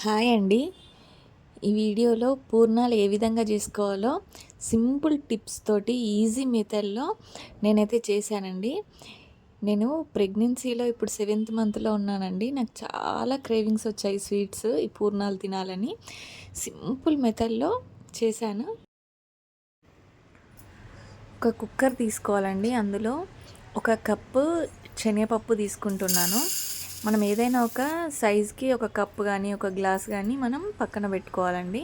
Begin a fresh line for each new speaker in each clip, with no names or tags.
Hi అండి. ఈ వీడియోలో పూర్ణాలు ఏ విధంగా చేసుకోవాలో సింపుల్ టిప్స్ తోటి ఈజీ మెథడ్‌లో నేనైతే చేశానండి. నేను ప్రెగ్నెన్సీలో ఇప్పుడు 7th మంత్‌లో ఉన్నానండి. నాకు చాలా క్రేవింగ్స్ వచ్చాయి స్వీట్స్, ఈ పూర్ణాలు తినాలని. సింపుల్ మెథడ్‌లో చేశాను. ఒక కుక్కర్ తీసుకోవాలండి. అందులో ఒక కప్పు శనగపప్పు తీసుకుంటున్నాను. మనం ఏదైనా ఒక సైజ్‌కి ఒక కప్పు గానీ, ఒక గ్లాస్ గానీ మనం పక్కన పెట్టుకోవాలండి.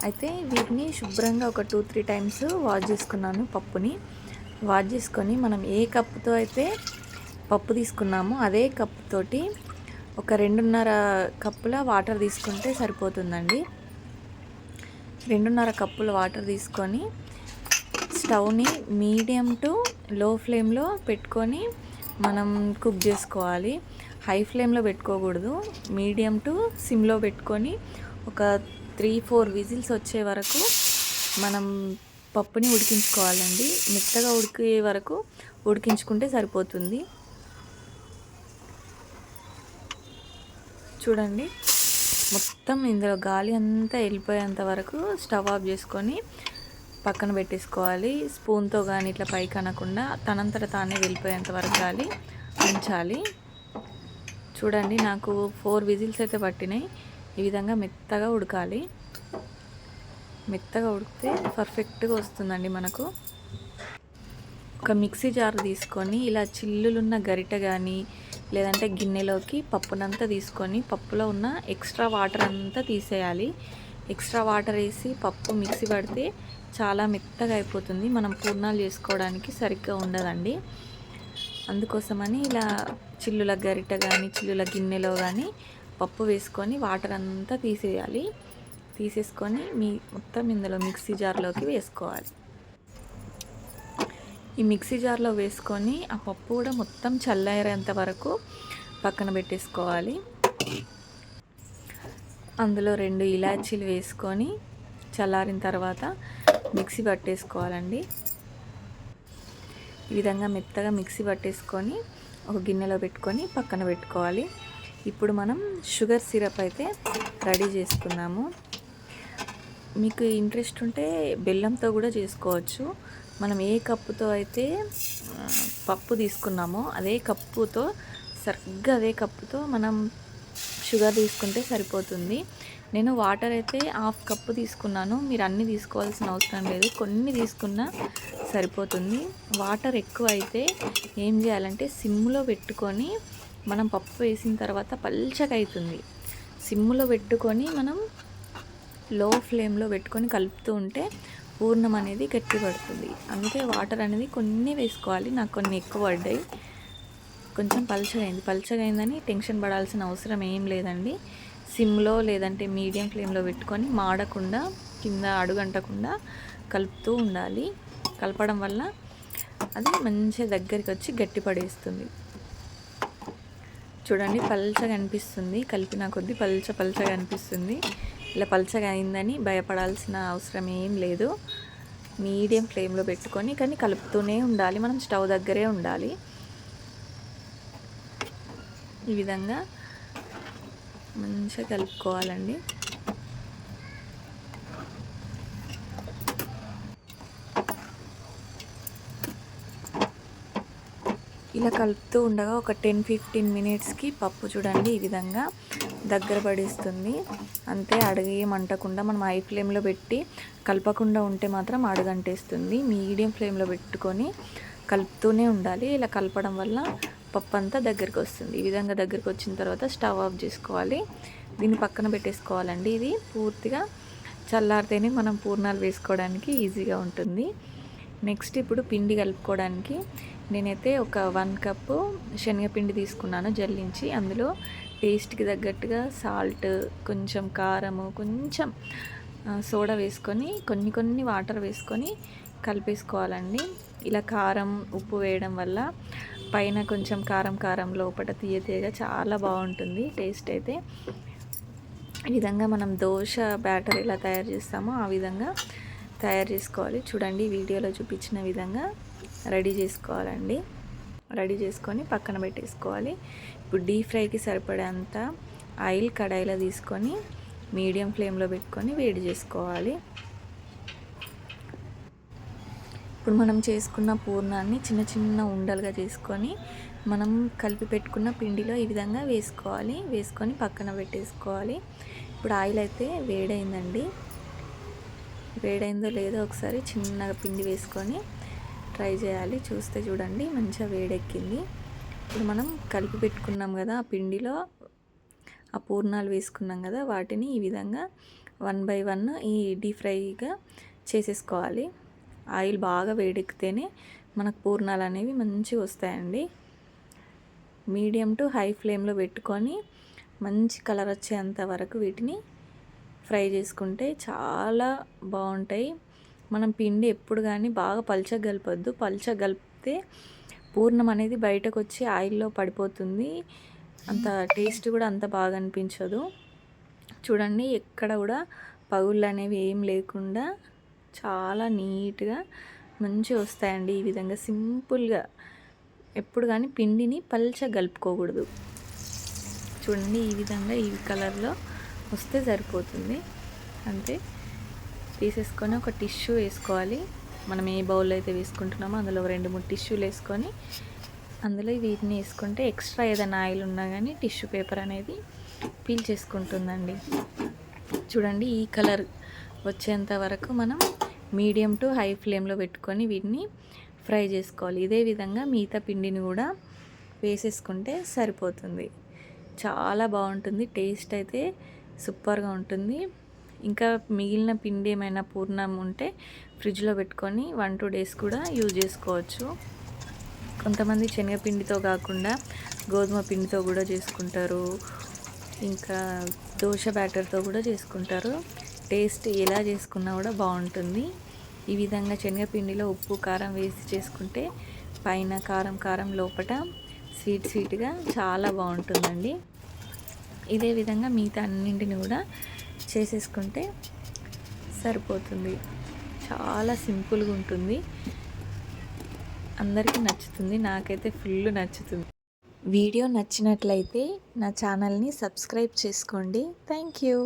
అయితే వీటిని శుభ్రంగా ఒక 2, 3 టైమ్స్ వాష్ చేసుకున్నాను పప్పుని. వాష్ చేసుకొని మనం ఏ కప్పుతో అయితే పప్పు తీసుకున్నామో అదే కప్పుతోటి ఒక 2.5 కప్పుల వాటర్ తీసుకుంటే సరిపోతుందండి. 2.5 కప్పుల వాటర్ తీసుకొని స్టవ్ని మీడియం టు లో ఫ్లేమ్లో పెట్టుకొని మనం కుక్ చేసుకోవాలి. హై ఫ్లేమ్లో పెట్టుకోకూడదు. మీడియం టు సిమ్లో పెట్టుకొని ఒక 3-4 విజిల్స్ వచ్చే వరకు మనం పప్పుని ఉడికించుకోవాలండి. మెత్తగా ఉడికే వరకు ఉడికించుకుంటే సరిపోతుంది. చూడండి, మొత్తం ఇందులో గాలి అంతా వెళ్ళిపోయేంత వరకు స్టవ్ ఆఫ్ చేసుకొని పక్కన పెట్టేసుకోవాలి. స్పూన్తో కానీ ఇట్లా పైకి అనకుండా తనంతట తానే వెళ్ళిపోయేంత వరకు గాలి ఉంచాలి. చూడండి, నాకు 4 విజిల్స్ అయితే పట్టినాయి. ఈ విధంగా మెత్తగా ఉడకాలి. మెత్తగా ఉడికితే పర్ఫెక్ట్గా వస్తుందండి మనకు. ఒక మిక్సీ జార్ తీసుకొని ఇలా చిల్లులున్న గరిటె కానీ లేదంటే గిన్నెలోకి పప్పునంతా తీసుకొని పప్పులో ఉన్న ఎక్స్ట్రా వాటర్ అంతా తీసేయాలి. ఎక్స్ట్రా వాటర్ వేసి పప్పు మిక్సీ పడితే చాలా మెత్తగా అయిపోతుంది. మనం పూర్ణాలు చేసుకోవడానికి సరిగ్గా ఉండదండి. అందుకోసమని ఇలా చిల్లుల గరిటె కానీ చిల్లుల గిన్నెలో కానీ పప్పు వేసుకొని వాటర్ అంతా తీసేయాలి. తీసేసుకొని మొత్తం ఇందులో మిక్సీ జార్లోకి వేసుకోవాలి. ఈ మిక్సీ జార్లో వేసుకొని ఆ పప్పు కూడా మొత్తం చల్లారేంత వరకు పక్కన పెట్టేసుకోవాలి. అందులో 2 ఇలాచీలు వేసుకొని చల్లారిన తర్వాత మిక్సీ పట్టేసుకోవాలండి. ఈ విధంగా మెత్తగా మిక్సీ పట్టేసుకొని ఒక గిన్నెలో పెట్టుకొని పక్కన పెట్టుకోవాలి. ఇప్పుడు మనం షుగర్ సిరప్ అయితే రెడీ చేసుకుందాము. మీకు ఇంట్రెస్ట్ ఉంటే బెల్లంతో కూడా చేసుకోవచ్చు. మనం ఏ కప్పుతో అయితే పప్పు తీసుకున్నామో అదే కప్పుతో సరిగ్గా అదే కప్పుతో మనం షుగర్ తీసుకుంటే సరిపోతుంది. నేను వాటర్ అయితే 1/2 కప్పు తీసుకున్నాను. మీరు అన్నీ తీసుకోవాల్సిన అవసరం లేదు, కొన్ని తీసుకున్నా సరిపోతుంది. వాటర్ ఎక్కువ అయితే ఏం చేయాలంటే సిమ్లో పెట్టుకొని మనం పప్పు వేసిన తర్వాత పల్చగా అవుతుంది. సిమ్లో పెట్టుకొని మనం లో ఫ్లేమ్లో పెట్టుకొని కలుపుతూ ఉంటే పూర్ణం అనేది గట్టి పడుతుంది. అందుకే వాటర్ అనేది కొన్ని వేసుకోవాలి. నాకు కొన్ని ఎక్కువ పడ్డాయి. కొంచెం పల్చగా అయిందని టెన్షన్ పడాల్సిన అవసరం ఏం లేదండి. సిమ్లో లేదంటే మీడియం ఫ్లేమ్లో పెట్టుకొని మాడకుండా కింద అడుగంటకుండా కలుపుతూ ఉండాలి. కలపడం వల్ల అది మంచిగా దగ్గరికి వచ్చి గట్టి పడేస్తుంది. చూడండి, పల్చగా అనిపిస్తుంది. కలిపిన కొద్దీ పల్చగా అనిపిస్తుంది. ఇలా పల్చగా అయిందని భయపడాల్సిన అవసరం ఏం లేదు. మీడియం ఫ్లేమ్లో పెట్టుకొని కానీ కలుపుతూనే ఉండాలి. మనం స్టవ్ దగ్గరే ఉండాలి. ఈ విధంగా మంచిగా కలుపుకోవాలండి. ఇలా కలుపుతూ ఉండగా ఒక 10-15 మినిట్స్కి పప్పు చూడండి ఈ విధంగా దగ్గర పడిస్తుంది. అంతే, అడుగేయమంటకుండా మనం హై ఫ్లేమ్లో పెట్టి కలపకుండా ఉంటే మాత్రం అడుగంటేస్తుంది. మీడియం ఫ్లేమ్లో పెట్టుకొని కలుపుతూనే ఉండాలి. ఇలా కలపడం వల్ల పప్పు అంతా దగ్గరికి వస్తుంది. ఈ విధంగా దగ్గరికి వచ్చిన తర్వాత స్టవ్ ఆఫ్ చేసుకోవాలి. దీన్ని పక్కన పెట్టేసుకోవాలండి. ఇది పూర్తిగా చల్లారితేనే మనం పూర్ణాలు వేసుకోవడానికి ఈజీగా ఉంటుంది. నెక్స్ట్ ఇప్పుడు పిండి కలుపుకోవడానికి నేనైతే ఒక 1 కప్పు శనగపిండి తీసుకున్నాను జల్లించి. అందులో టేస్ట్కి తగ్గట్టుగా సాల్ట్, కొంచెం కారము, కొంచెం సోడా వేసుకొని కొన్ని వాటర్ వేసుకొని కలిపేసుకోవాలండి. ఇలా కారం, ఉప్పు వేయడం వల్ల పైన కొంచెం కారం లోపల తీయగా చాలా బాగుంటుంది టేస్ట్ అయితే. ఈ విధంగా మనం దోశ బ్యాటర్ ఎలా తయారు చేస్తామో ఆ విధంగా తయారు చేసుకోవాలి. చూడండి, వీడియోలో చూపించిన విధంగా రెడీ చేసుకోవాలండి. రెడీ చేసుకొని పక్కన పెట్టేసుకోవాలి. ఇప్పుడు డీప్ ఫ్రైకి సరిపడేంత ఆయిల్ కడాయిలో తీసుకొని మీడియం ఫ్లేమ్లో పెట్టుకొని వేడి చేసుకోవాలి. ఇప్పుడు మనం చేసుకున్న పూర్ణాన్ని చిన్న చిన్న ఉండలుగా చేసుకొని మనం కలిపి పెట్టుకున్న పిండిలో ఈ విధంగా వేసుకోవాలి. వేసుకొని పక్కన పెట్టేసుకోవాలి. ఇప్పుడు ఆయిల్ అయితే వేడైందండి. వేడైందో లేదో ఒకసారి చిన్నగా పిండి వేసుకొని ట్రై చేయాలి. చూస్తే చూడండి మంచిగా వేడెక్కింది. ఇప్పుడు మనం కలిపి పెట్టుకున్నాం కదా ఆ పిండిలో ఆ పూర్ణాలు వేసుకున్నాం కదా వాటిని ఈ విధంగా 1 బై 1 ఈ డీప్ ఫ్రైగా చేసేసుకోవాలి. ఆయిల్ బాగా వేడెక్కితేనే మనకు పూర్ణాలు అనేవి మంచిగా వస్తాయండి. మీడియం టు హై ఫ్లేమ్లో పెట్టుకొని మంచి కలర్ వచ్చేంత వరకు వీటిని ఫ్రై చేసుకుంటే చాలా బాగుంటాయి. మనం పిండి ఎప్పుడు కానీ బాగా పల్చగా కలపొద్దు. పల్చగా కలిపితే పూర్ణం అనేది బయటకు వచ్చి ఆయిల్లో పడిపోతుంది. అంత టేస్ట్ కూడా అంత బాగా అనిపించదు. చూడండి ఎక్కడ కూడా పగుళ్ళు అనేవి ఏం లేకుండా చాలా నీట్గా మంచిగా వస్తాయండి. ఈ విధంగా సింపుల్గా ఎప్పుడు కానీ పిండిని పల్చగా కలుపుకోకూడదు. చూడండి ఈ విధంగా ఈ కలర్లో వస్తే సరిపోతుంది. అంతే. తీసేసుకొని ఒక టిష్యూ వేసుకోవాలి. మనం ఏ బౌల్లో అయితే వేసుకుంటున్నామో అందులో 2-3 టిష్యూలు వేసుకొని అందులో వీటిని వేసుకుంటే ఎక్స్ట్రా ఏదైనా ఆయిల్ ఉన్నా కానీ టిష్యూ పేపర్ అనేది పీల్ చేసుకుంటుందండి. చూడండి ఈ కలర్ వచ్చేంత వరకు మనం మీడియం టు హై ఫ్లేమ్లో పెట్టుకొని వీటిని ఫ్రై చేసుకోవాలి. ఇదే విధంగా మిగతా పిండిని కూడా వేసేసుకుంటే సరిపోతుంది. చాలా బాగుంటుంది. టేస్ట్ అయితే సూపర్గా ఉంటుంది. ఇంకా మిగిలిన పిండి ఏమైనా పూర్ణం ఉంటే ఫ్రిడ్జ్లో పెట్టుకొని 1-2 డేస్ కూడా యూజ్ చేసుకోవచ్చు. కొంతమంది శనగపిండితో కాకుండా గోధుమ పిండితో కూడా చేసుకుంటారు. ఇంకా దోశ బ్యాటర్తో కూడా చేసుకుంటారు. టేస్ట్ ఎలా చేసుకున్నా కూడా బాగుంటుంది. ఈ విధంగా శనగపిండిలో ఉప్పు కారం వేసి చేసుకుంటే పైన కారం కారం లోపల స్వీట్ స్వీట్గా చాలా బాగుంటుందండి. ఇదే విధంగా మిగతా అన్నింటిని కూడా చేసేసుకుంటే సరిపోతుంది. చాలా సింపుల్గా ఉంటుంది. అందరికీ నచ్చుతుంది. నాకైతే ఫుల్ నచ్చుతుంది. వీడియో నచ్చినట్లయితే నా ఛానల్ని సబ్స్క్రైబ్ చేసుకోండి. Thank you.